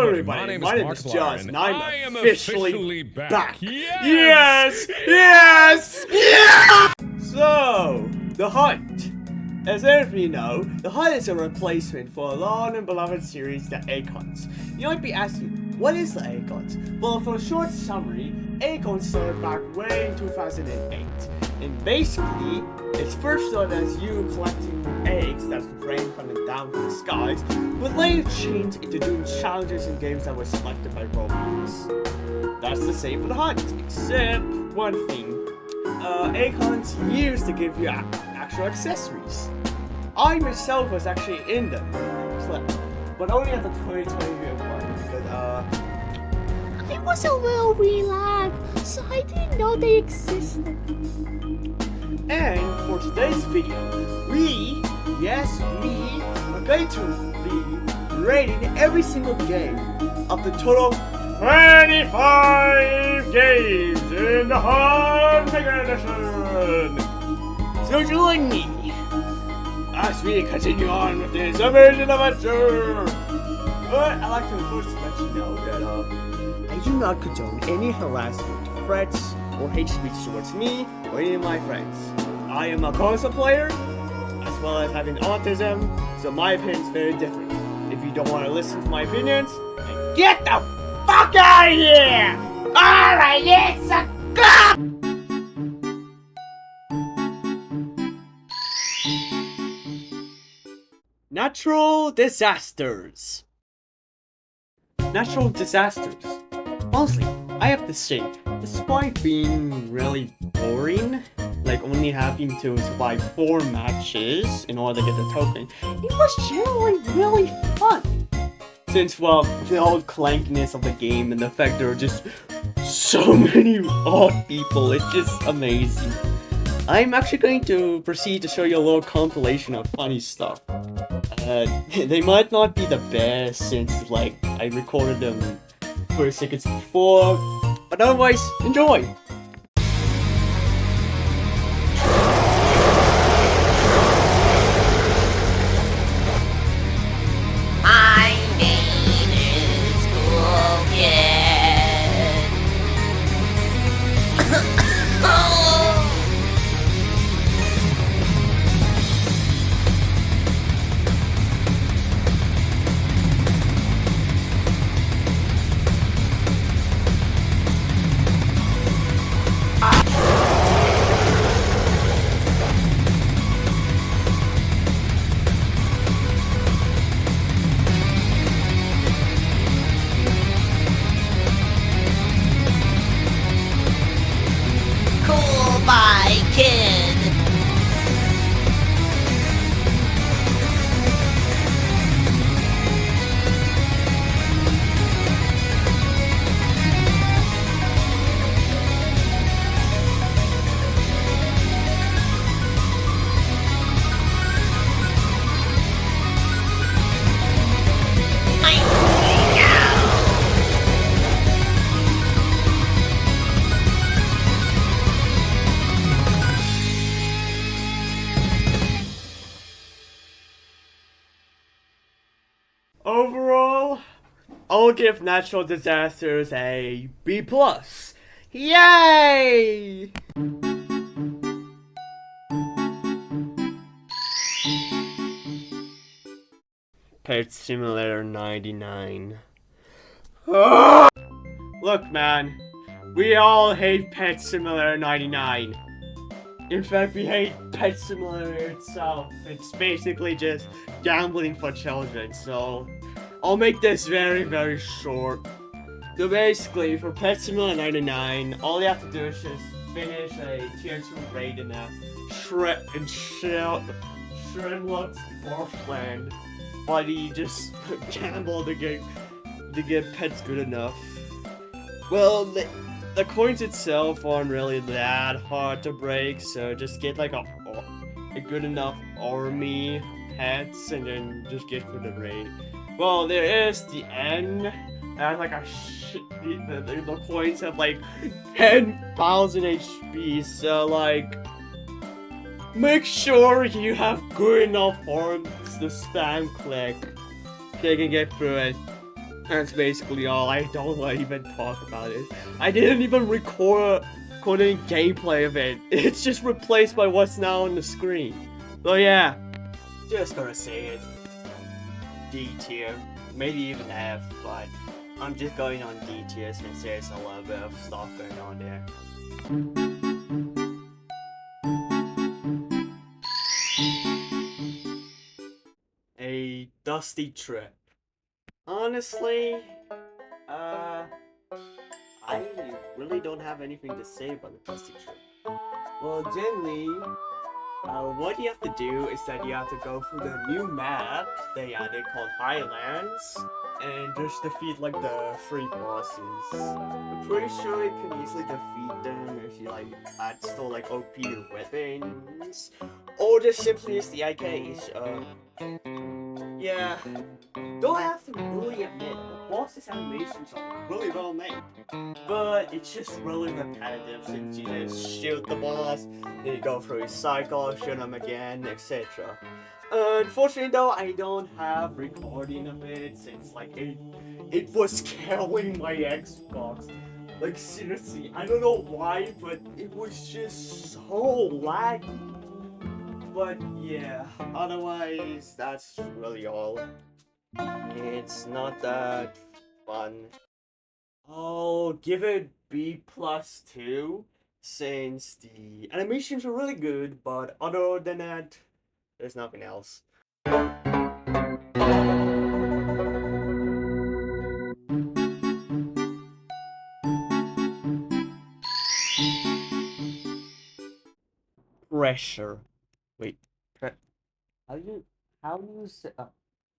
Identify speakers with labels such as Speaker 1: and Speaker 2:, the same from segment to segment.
Speaker 1: Hello everybody, my name is Josh, and I am officially back. Yes! Yes! Yes! So, The Hunt. As everybody know, The Hunt is a replacement for a long and beloved series, The Egg Hunt. You might be asking, what is the Egg Hunt? Well, for a short summary, Egg Hunt started back way in 2008. And basically, it's first started as you collecting eggs that's rain coming down from the skies, but later changed into doing challenges in games that were selected by ROBLOX. That's the same for The Hunt, except one thing. Egg Hunts used to give you actual accessories. I myself was actually in them, but only at the 2020 one, because
Speaker 2: I was a little relaxed, so I didn't know they existed.
Speaker 1: And for today's video, we are going to be rating every single game of the total 25 games in the Hunt Mega Edition. So join me as we continue on with this amazing adventure. But I'd like to first let you know that I do not condone any harassment, threats, or hate speech towards me or any of my friends. I am a console player, as well as having autism, so my opinion is very different. If you don't want to listen to my opinions, then get the fuck out of here! Alright, let's go! Natural disasters. Natural disasters. Honestly, I have to say, despite being really boring, like only having to survive 4 matches in order to get the token, it was generally really fun. Since, well, the old clankiness of the game and the fact there are just so many odd people, it's just amazing. I'm actually going to proceed to show you a little compilation of funny stuff. They might not be the best since, like, I recorded them 30 seconds before, but otherwise, enjoy! Overall, I'll give natural disasters a B+. Yay! Pet Simulator 99. Look, man, we all hate Pet Simulator 99. In fact, we hate Pet Simulator itself. It's basically just gambling for children, so I'll make this very, very short. So basically, for Pet Simulator 99, all you have to do is just finish a tier 2 raid in a shredless marshland, while you just gamble to get pets good enough. Well, the coins itself aren't really that hard to break, so just get like a good enough army of pets and then just get for the raid. Well, there is the end. That's like a the coins have like 10,000 HP, so like make sure you have good enough farms to spam click so you can get through it. That's basically all. I don't want to even talk about it. I didn't even record any gameplay of it. It's just replaced by what's now on the screen. So yeah, just gonna say it. D tier, maybe even F, but I'm just going on D tier since there's a little bit of stuff going on there. A dusty trip. Honestly, I really don't have anything to say about the dusty trip. Well, generally, what you have to do is that you have to go through the new map they added called Highlands, and just defeat like the 3 bosses. I'm pretty sure you can easily defeat them if you like add still like OP weapons, or just simply use the IKs. Yeah, though I have to really admit, the boss's animations are really well made, but it's just really repetitive since you just shoot the boss, then you go through his cycle, shoot him again, etc. Unfortunately though, I don't have recording of it since like it was killing my Xbox. Like seriously, I don't know why, but it was just so laggy. But yeah, otherwise that's really all. It's not that fun. I'll give it B+2 since the animations are really good, but other than that, there's nothing else. Pressure. Wait, how do you say?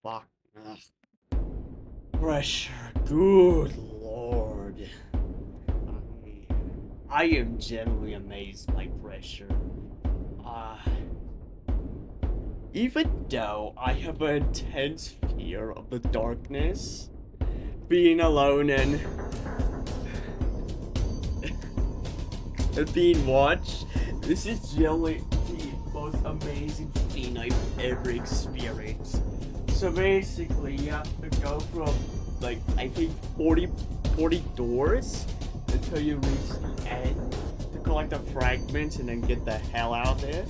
Speaker 1: Fuck. Ugh. Pressure. Good lord. I am genuinely amazed by pressure. Even though I have an intense fear of the darkness, being alone and being watched, this is genuinely the most amazing thing I've ever experienced. So basically, you have to go from, like, I think 40 doors until you reach the end to collect the fragments and then get the hell out there.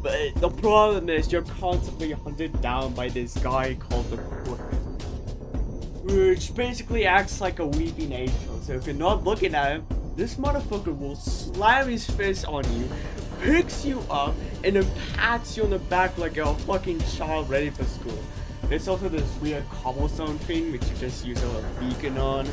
Speaker 1: But the problem is you're constantly hunted down by this guy called the Crooked, which basically acts like a weeping angel. So if you're not looking at him, this motherfucker will slam his fist on you, picks you up, and then pats you on the back like a fucking child ready for school. There's also this weird cobblestone thing which you just use a beacon on.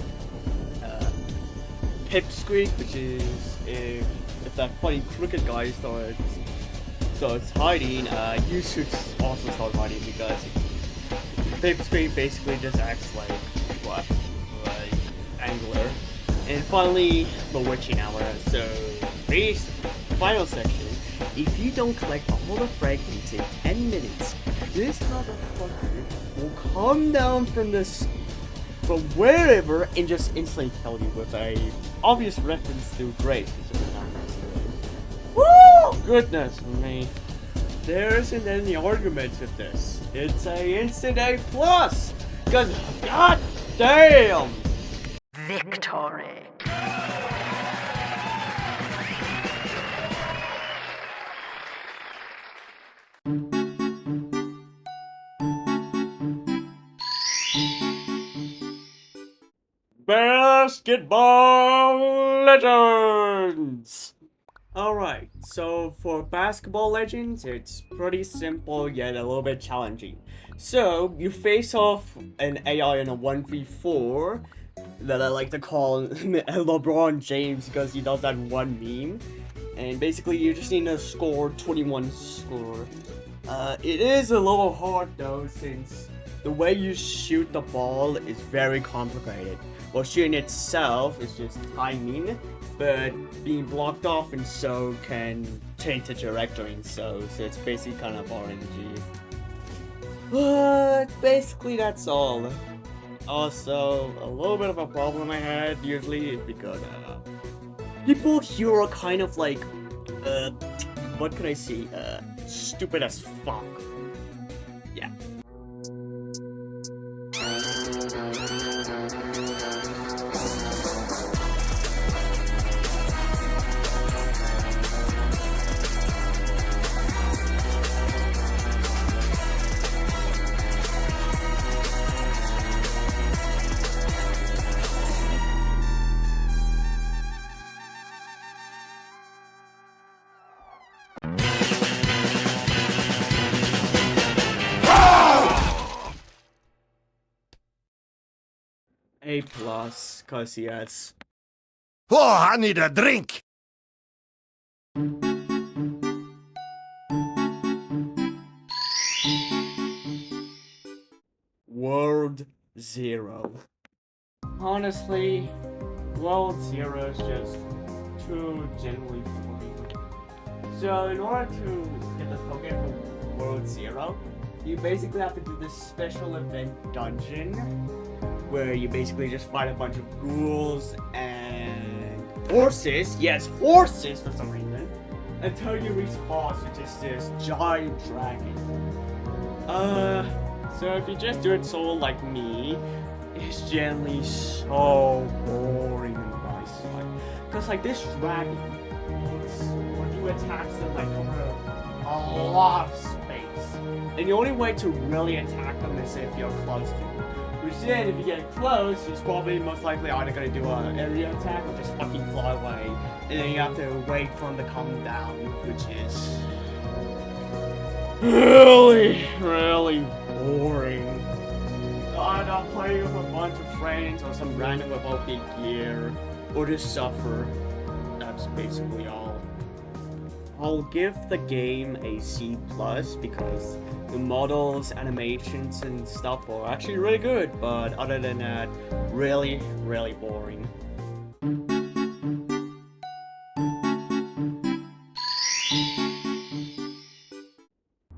Speaker 1: Pipsqueak, which is if that funny crooked guy starts hiding, you should also start hiding because Pipsqueak basically just acts like Angler. And finally, the witching hour. So this final section, if you don't collect all the fragments in 10 minutes, this motherfucker will come down from wherever and just instantly kill you with a obvious reference to Grace. Woo! Goodness me. There isn't any arguments with this. It's a instant A+, cause god damn!
Speaker 2: Victory.
Speaker 1: Basketball Legends! Alright, so for Basketball Legends, it's pretty simple yet a little bit challenging. So, you face off an AI in a 1v4 that I like to call LeBron James because he does that one meme. And basically, you just need to score 21 score. It is a little hard though, since the way you shoot the ball is very complicated. Well, shooting itself is just timing, but being blocked off and so can change the trajectory and so it's basically kind of RNG. But basically that's all. Also, a little bit of a problem I had usually is because people here are kind of like, what can I say, stupid as fuck. Yeah. A+, cause yes.
Speaker 3: Oh, I need a drink!
Speaker 1: World 0. Honestly, World 0 is just too generally boring. So in order to get the token for World 0, you basically have to do this special event dungeon where you basically just fight a bunch of ghouls and horses, yes, horses for some reason, until you reach the boss, which is this giant dragon. So if you just do it solo like me, it's generally so boring in my sight. Cause like this dragon, when you attack them, like cover a lot of space, and the only way to really attack them is if you're close to them. Which then, if you get close, it's probably most likely either gonna do an area attack or just fucking fly away, and then you have to wait for them to come down, which is really boring. So either I'm playing with a bunch of friends or some random without big gear, or just suffer. That's basically all. I'll give the game a C+ because the models, animations, and stuff are actually really good, but other than that, really boring.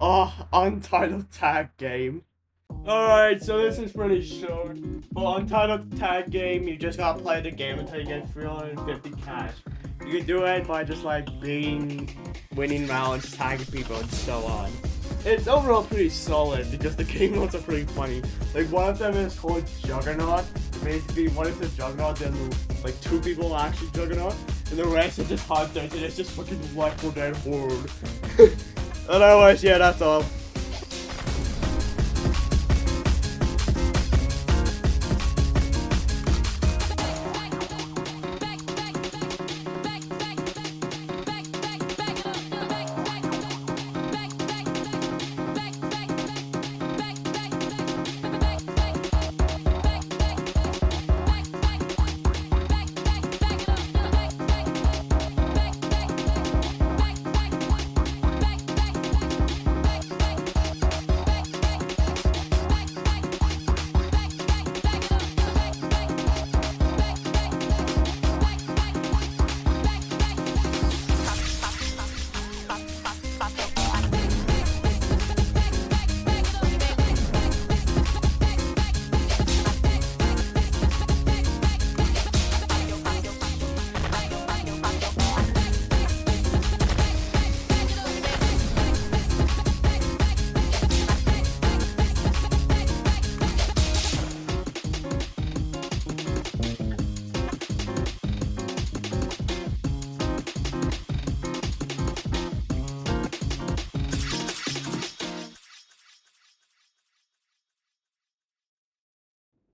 Speaker 1: Oh, Untitled Tag Game. Alright, so this is pretty short. For Untitled Tag Game, you just gotta play the game until you get 350 cash. You can do it by just like winning rounds, tagging people, and so on. It's overall pretty solid because the game modes are pretty funny. Like one of them is called Juggernaut. Basically, one is the Juggernaut, then like 2 people are actually Juggernaut, and the rest are just hunters, and it's just fucking Left 4 Dead horde. Otherwise, yeah, that's all.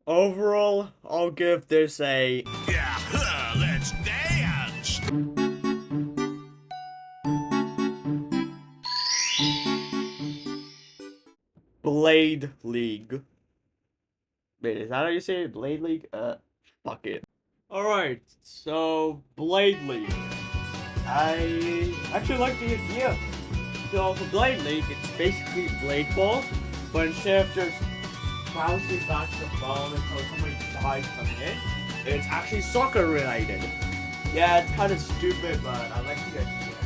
Speaker 1: Overall, I'll give this a...
Speaker 3: Yeah, let's dance!
Speaker 1: Blade League. Wait, is that how you say it? Blade League? Fuck it. Alright, so Blade League. I actually like the idea. So for Blade League, it's basically Blade Ball, but instead of just bouncing back to the ball until somebody dies from it, it's actually soccer related. Yeah, it's kind of stupid, but I like the idea.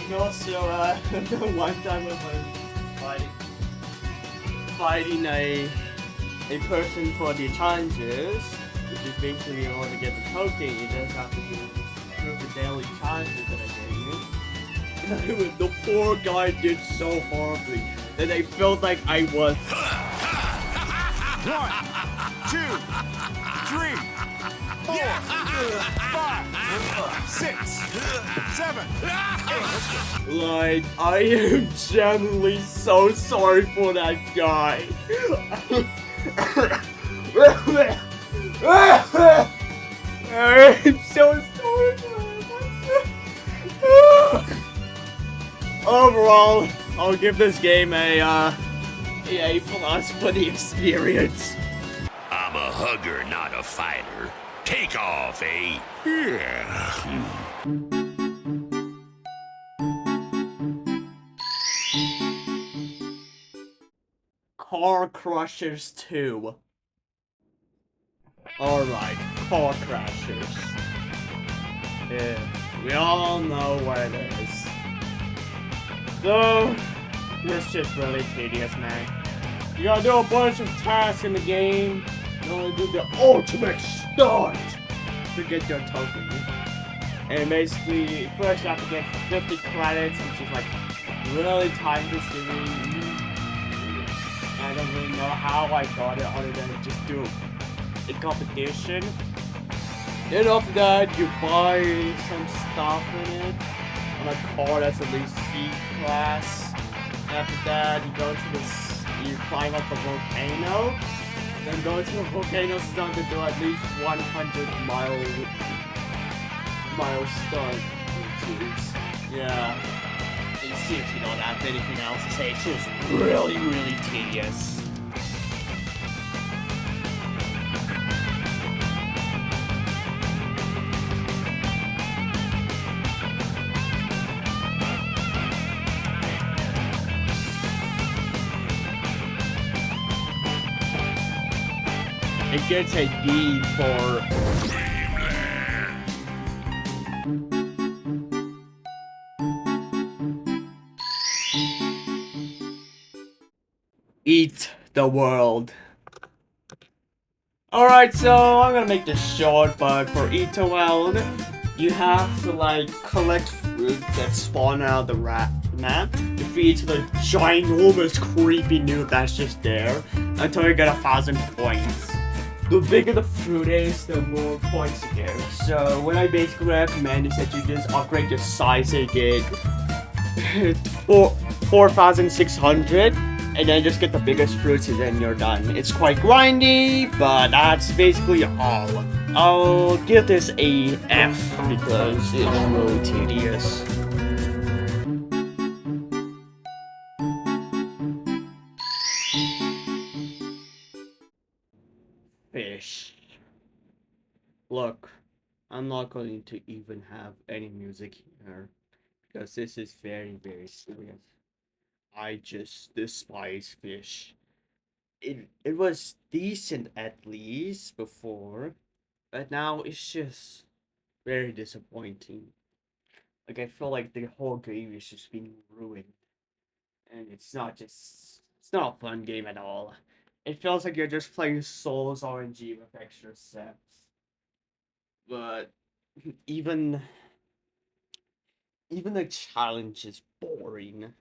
Speaker 1: And also, one time I was fighting a person for the challenges, which is basically in order to get the token, you just have to do the daily challenges that I gave you. The poor guy did so horribly that I felt like I was
Speaker 3: 1, 2, 3, 4, 5, 6, 7, 8.
Speaker 1: like, I am genuinely so sorry for that guy. I'm so sorry for that. Overall, I'll give this game a plus for the experience.
Speaker 3: I'm a hugger, not a fighter. Take off, eh? Yeah.
Speaker 1: Car Crushers 2. Alright, Car Crashers. Yeah, we all know what it is. So, it's just really tedious, man. You gotta do a bunch of tasks in the game. You gotta do the ultimate stunt to get your token. And basically, first you have to get 50 credits, which is like really time consuming. I don't really know how I got it other than just do a competition. Then after that, you buy some stuff in it on a car that's at least C class. After that, you go to this, you climb up the volcano. Then go to the volcano stunt to do at least 100 mile stunt. Yeah. You see if you don't have anything else to say. It's just really, really tedious. It gets a D for Eat the World. Alright, so I'm gonna make this short, but for Eat the World, you have to like collect fruit that spawn out of the map to feed to the ginormous creepy noob that's just there until you get 1,000 points. The bigger the fruit is, the more points you get. So what I basically recommend is that you just upgrade your size to get 4,600 and then just get the biggest fruits and then you're done. It's quite grindy, but that's basically all. I'll give this a F because it's really tedious. Fish. Look, I'm not going to even have any music here because this is very, very serious. I just despise fish. It was decent at least before, but now it's just very disappointing. Like I feel like the whole game is just being ruined. And it's not a fun game at all. It feels like you're just playing Souls RNG with extra steps. But even the challenge is boring.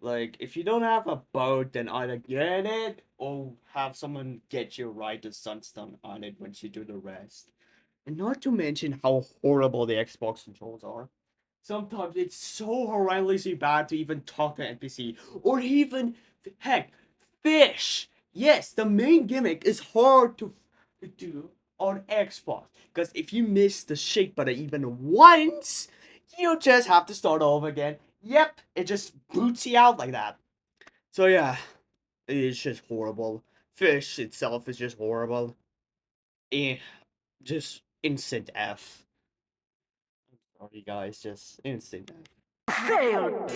Speaker 1: Like, if you don't have a boat, then either get it, or have someone get you right to sunstone on it once you do the rest. And not to mention how horrible the Xbox controls are. Sometimes it's so horrendously bad to even talk to NPC, or even, heck, fish! Yes, the main gimmick is hard to do on Xbox, because if you miss the shake button even once, you just have to start over again. Yep, it just boots you out like that. So yeah, it's just horrible. Fish itself is just horrible. Just instant F. I'm sorry guys, just instant F. Failed!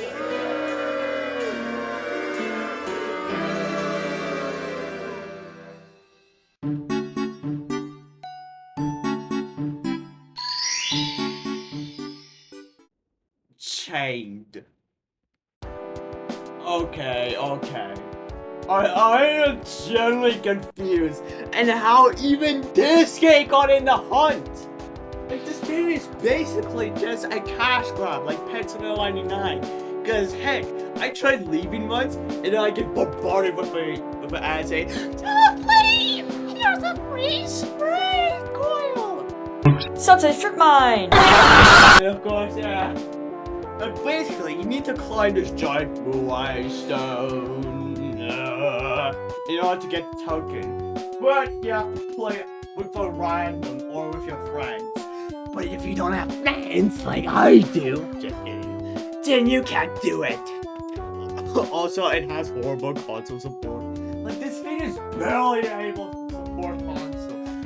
Speaker 1: Chained. Okay. I am generally confused and how even this game got in the hunt. Like this game is basically just a cash grab like Pencil 99. Cause heck, I tried leaving once and then I get bombarded with an ad saying,
Speaker 2: "Don't leave! Here's a free spray coil!"
Speaker 4: Sunset strip mine!
Speaker 1: And of course, yeah. But basically, you need to climb this giant blue ice stone in order to get the token. But you have to play with a random or with your friends. But if you don't have friends like I do, just kidding, then you can't do it. Also, it has horrible console support. Like this thing is barely able to support console.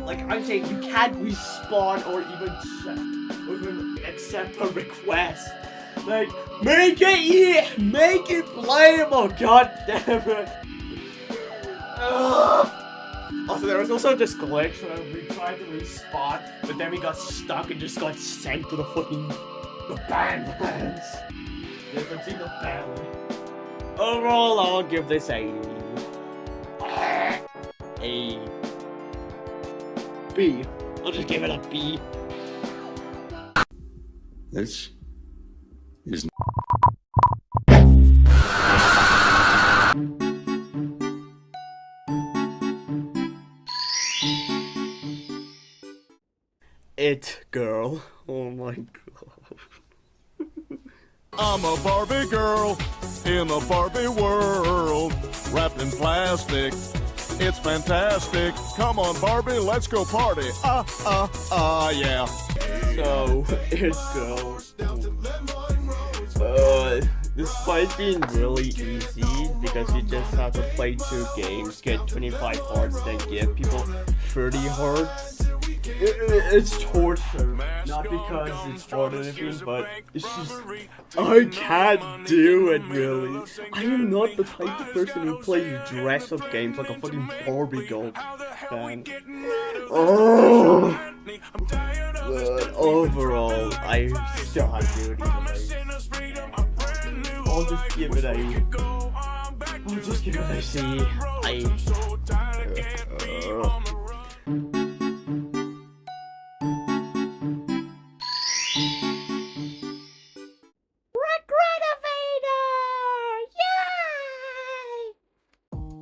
Speaker 1: like I'm saying, you can't respawn or even accept a request. Like, make it playable, god damn it. Also, there was also this glitch where we tried to respawn, but then we got stuck and just got sent to the fucking Badlands. Yes, I've seen the Badlands. Overall, I'll give this a B. I'll just give it a B.
Speaker 3: This is
Speaker 1: It girl. Oh my god.
Speaker 5: I'm a Barbie girl in a Barbie world, wrapped in plastic. It's fantastic. Come on, Barbie, let's go party. Yeah.
Speaker 1: So, it girl. Despite being really easy, because you just have to play 2 games, get 25 hearts, then give people 30 hearts. It's torture, not because it's hard or anything, but it's just, I can't do it really. I am not the type of person who plays dress-up games like a fucking Barbie girl fan. Oh! But overall, I still have to do it either way. I'll just give it a C.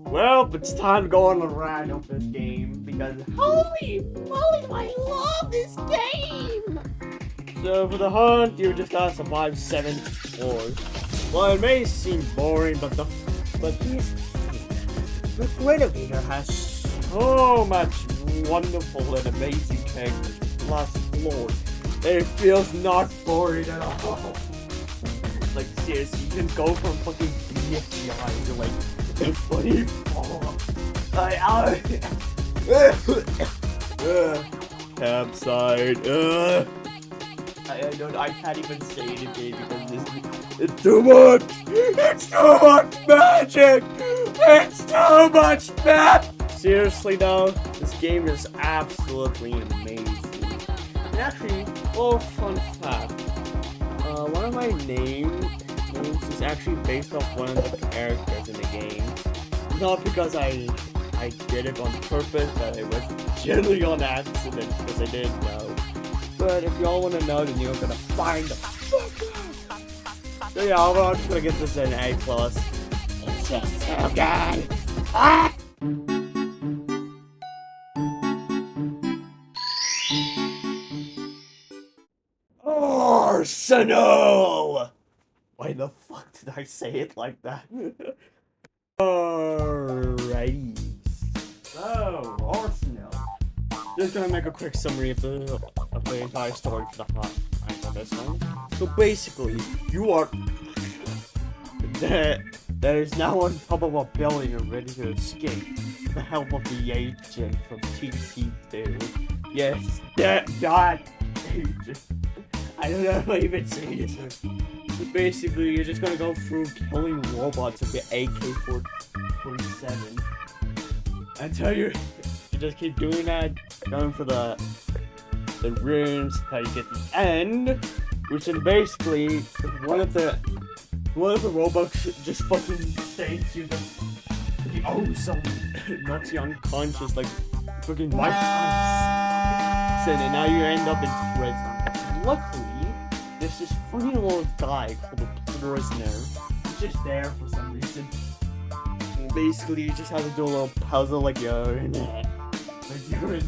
Speaker 1: Well, it's time to go on a rant of this game because
Speaker 2: Holy moly, I love this game!
Speaker 1: so for the hunt, you just gotta survive 7 floors. Well, it may seem boring, but the Renovator has so much wonderful and amazing characters plus floors that it feels not boring at all. Like seriously, you can go from fucking BFDI to like the funny fall. Campsite. I can't even say anything because it's too much. It's too much magic. It's too much magic. Seriously though, this game is absolutely amazing. And actually, oh fun fact. One of my names is actually based off one of the characters in the game. Not because I did it on purpose, but it was generally on accident because I didn't know. But if y'all want to know, then you're gonna find the fuck out. So yeah, I'm just gonna get this an A+. It's just so good. Ah! Arsenal! Why the fuck did I say it like that? Alrighty. So, Arsenal. Just gonna make a quick summary of the entire story for the hot on this one. So basically, you are there is now on top of a building and ready to escape with the help of the agent from TC2. Yes, that agent. I don't know if I even say this. But basically, you're just gonna go through killing robots with the AK-47 until you just keep doing that, going for the rooms until you get the end, which is basically one of the robots just fucking stays you the so knocks you unconscious like fucking Mike Tyson, and now you end up in prison. Luckily, there's this funny little guy called a prisoner. He's just there for some reason. And basically, you just have to do a little puzzle like you're in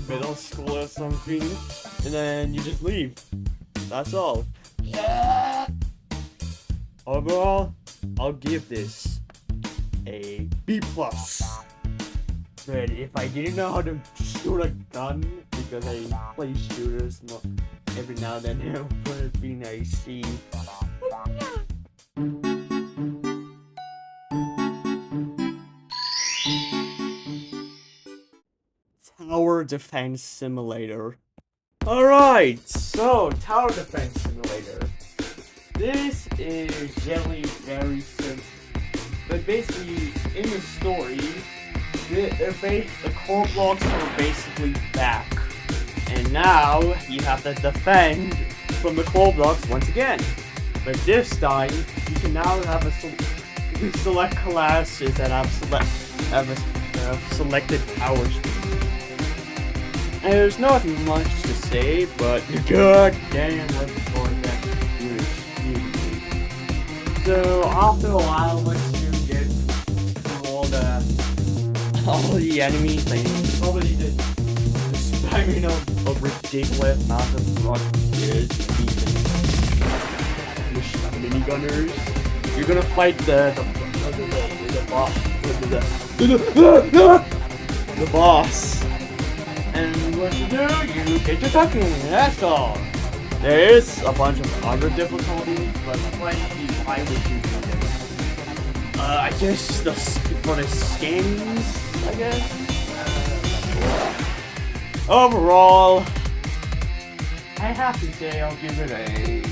Speaker 1: middle school or something, and then you just leave. That's all. Overall, I'll give this a B+. But if I didn't know how to shoot a gun, because I play shooters every now and then, it would have been a C. Tower Defense Simulator. Alright, so Tower Defense Simulator. This is generally very simple. But basically, in the story, the core blocks are basically back. And now, you have to defend from the core blocks once again. But this time, you can now have select classes that have selected powers. And there's not much to say, but god damn, let's go that good. So after a while, once you get all the enemy things, probably just spamming a ridiculous amount of rockets, minigunners. You're gonna fight the boss. And what you do, you get your talking, that's all. There is a bunch of other difficulties, but I would choose I guess for the skins, I guess. Overall, I have to say I'll give it an A-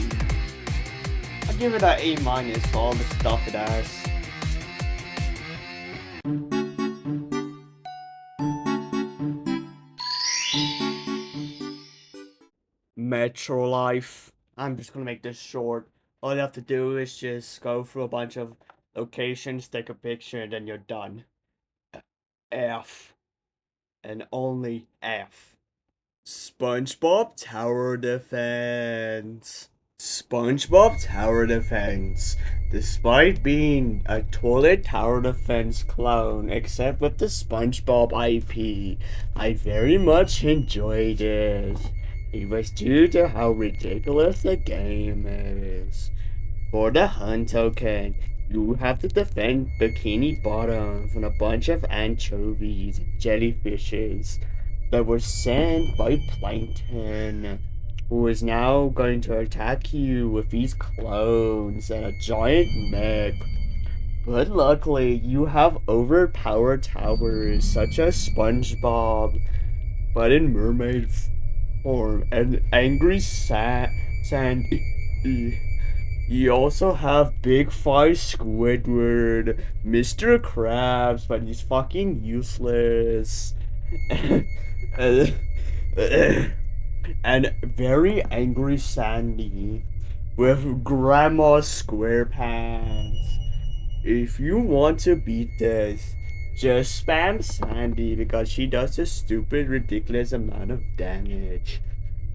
Speaker 1: for all the stuff it has. Metro Life. I'm just gonna make this short. All you have to do is just go through a bunch of locations, take a picture, and then you're done. F. And only F. SpongeBob Tower Defense. SpongeBob Tower Defense. Despite being a toilet tower defense clone, except with the SpongeBob IP, I very much enjoyed it. It was due to how ridiculous the game is. For the hunt token, you have to defend Bikini Bottom from a bunch of anchovies and jellyfishes that were sent by Plankton, who is now going to attack you with these clones and a giant mech. But luckily, you have overpowered towers such as SpongeBob, but in mermaid form, and Angry Sandy. You also have Big Five Squidward, Mr. Krabs, but he's fucking useless. And Very Angry Sandy with Grandma SquarePants. If you want to beat this, just spam Sandy because she does a stupid, ridiculous amount of damage.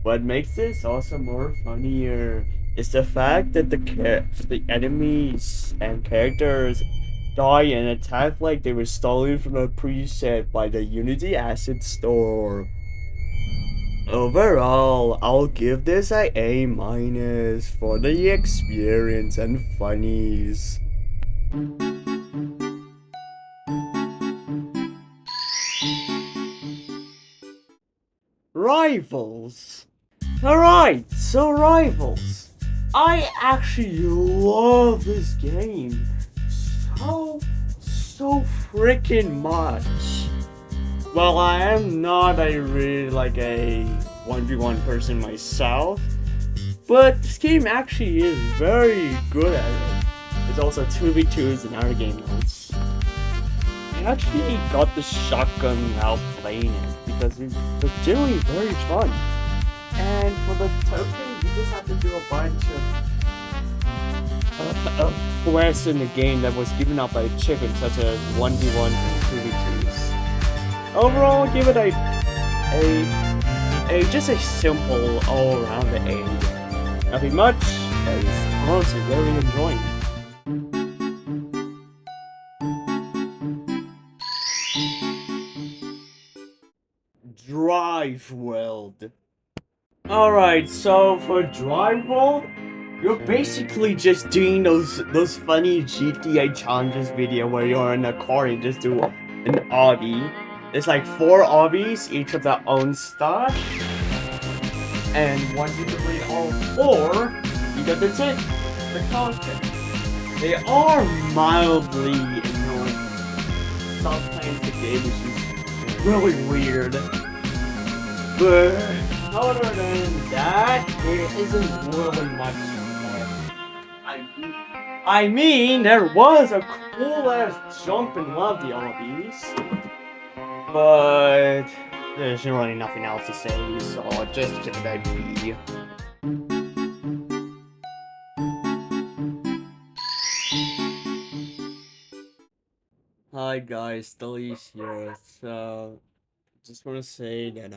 Speaker 1: What makes this also more funnier is the fact that the enemies and characters die and attack like they were stolen from a preset by the Unity Asset Store. Overall, I'll give this a A- for the experience and funnies. Rivals. Alright, so Rivals. I actually love this game so freaking much. Well, I am not a really like a 1v1 person myself, but this game actually is very good at it. There's also 2v2s in our game modes. I actually got the shotgun while playing it because it's generally very fun. And for the token, you just have to do a bunch of quests in the game that was given out by chickens, such as 1v1s and 2v2s. Overall, I'll give it just a simple all-around A. Nothing much, as honestly really enjoying it. Drive World. Alright, so for Drive World, you're basically just doing those funny GTA challenges video where you're in a car and just do an obby. It's like 4 obbies, each of their own stuff. And once you complete all 4, you get the content. They are mildly annoying. Sometimes the game is just really weird. But other than that, there isn't really much. I mean, there was a cool ass jump in one of the LBs, but there's really nothing else to say, so I'll just give it a B. Hi guys, Delise here. So, just want to say that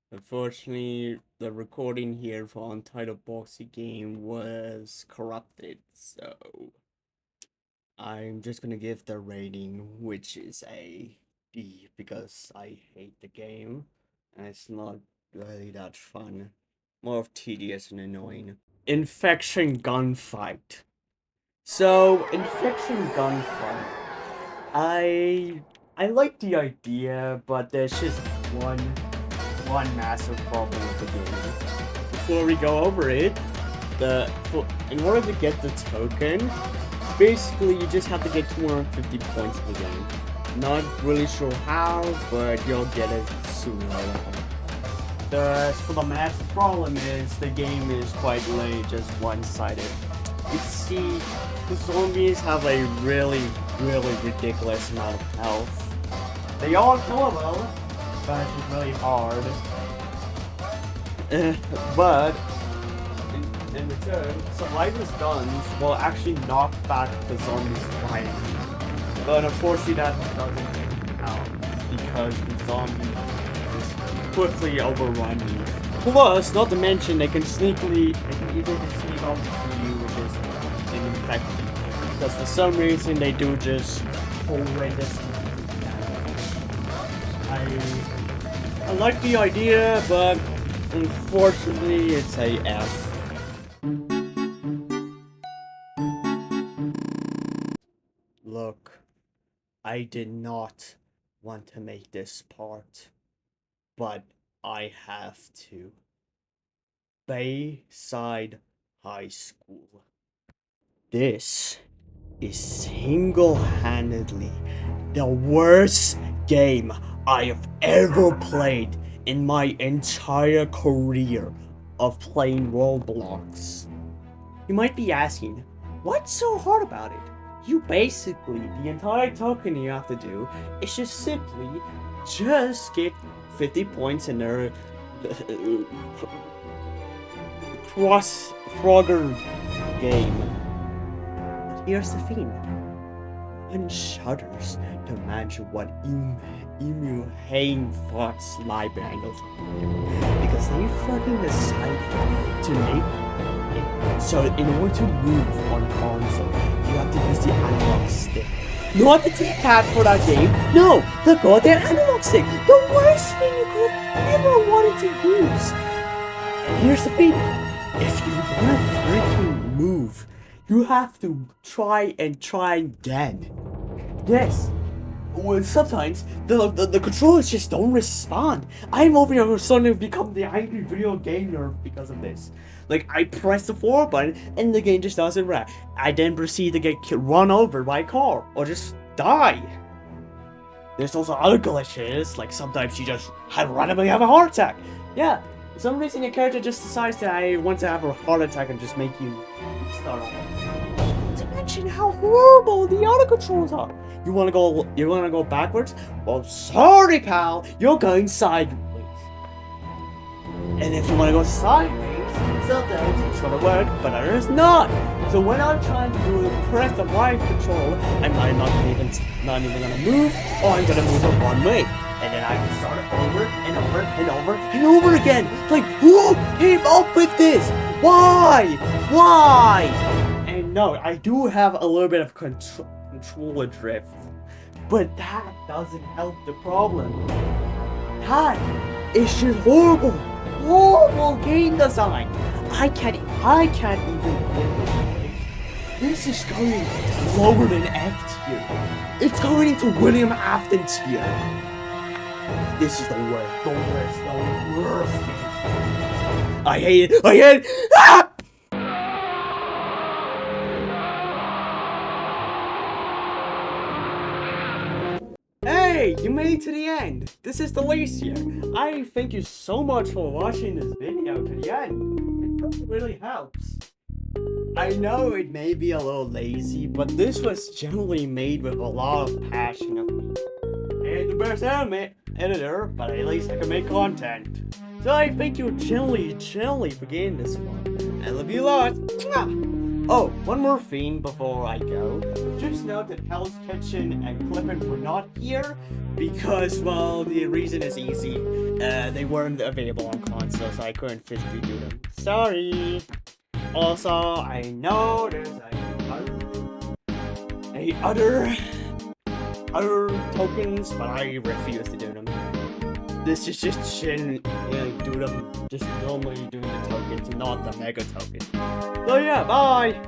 Speaker 1: unfortunately the recording here for Untitled Boxy Game was corrupted, so I'm just gonna give the rating, which is a D, because I hate the game and it's not really that fun. More of tedious and annoying. Infection Gunfight. So, Infection Gunfight. I like the idea, but there's just one massive problem with the game. Before we go over it, in order to get the token, basically you just have to get 250 points in the game. Not really sure how, but you'll get it sooner. For the massive problem is the game is quite literally just one-sided. You see, the zombies have a really ridiculous amount of health. They all kill well, but it's really hard. But in return, Survivor's guns will actually knock back the zombies fighting. But unfortunately that doesn't count because the zombie is quickly overrun you. Plus, not to mention they can easily sneak off to you with this infect you. Because for some reason they do just horrendous damage. I like the idea, but unfortunately it's a F. Look, I did not want to make this part, but I have to. Bayside High School. This is single-handedly the worst game I have ever played in my entire career of playing Roblox. You might be asking, what's so hard about it? You basically, the entire token you have to do is just simply just get 50 points in their cross-frogger game. Here's the thing. One shudders to imagine what emu-hang thoughts lie behind those. Because they fucking decided to make it so in order to move on console, you have to use the analog stick. Not the D-pad for that game. No, the goddamn analog stick. The worst thing you could have ever wanted to use. And here's the thing. If you want to freaking move, you have to try again. Yes. Well, sometimes the controllers just don't respond. I'm over here starting to become the angry video gamer because of this. Like, I press the forward button and the game just doesn't react. I then proceed to get run over by a car or just die. There's also other glitches, like sometimes you just randomly have a heart attack. Yeah, for some reason your character just decides that I want to have a heart attack and just make you start over. Not to mention how horrible the auto controls are. You wanna go backwards? Well, sorry pal, you're going sideways. And if you wanna go sideways, sometimes it's gonna work, but others not. So when I'm trying to press the right control, I'm not even gonna move, or I'm gonna move it one way. And then I can start it over and over and over and over again. It's like, who came up with this? Why? Why? And no, I do have a little bit of controller drift, but that doesn't help the problem. That is just horrible game design. I can't even believe it. This is going lower than F tier. It's going into William Afton tier. This is the worst. I hate it. Ah! Hey, you made it to the end. this is Delicia. I thank you so much for watching this video to the end. It really helps. I know it may be a little lazy, but this was generally made with a lot of passion of me. I ain't the best editor, but at least I can make content. So I thank you generally for getting this far. I love you a lot. Oh, one more thing before I go. Just note that Hell's Kitchen and Clippin were not here because, well, the reason is easy. They weren't available on console, so I couldn't physically do them. Sorry. Also, I know there's other tokens, but I refuse to do them. This is just do them just normally doing the tokens, not the mega token. So yeah, bye!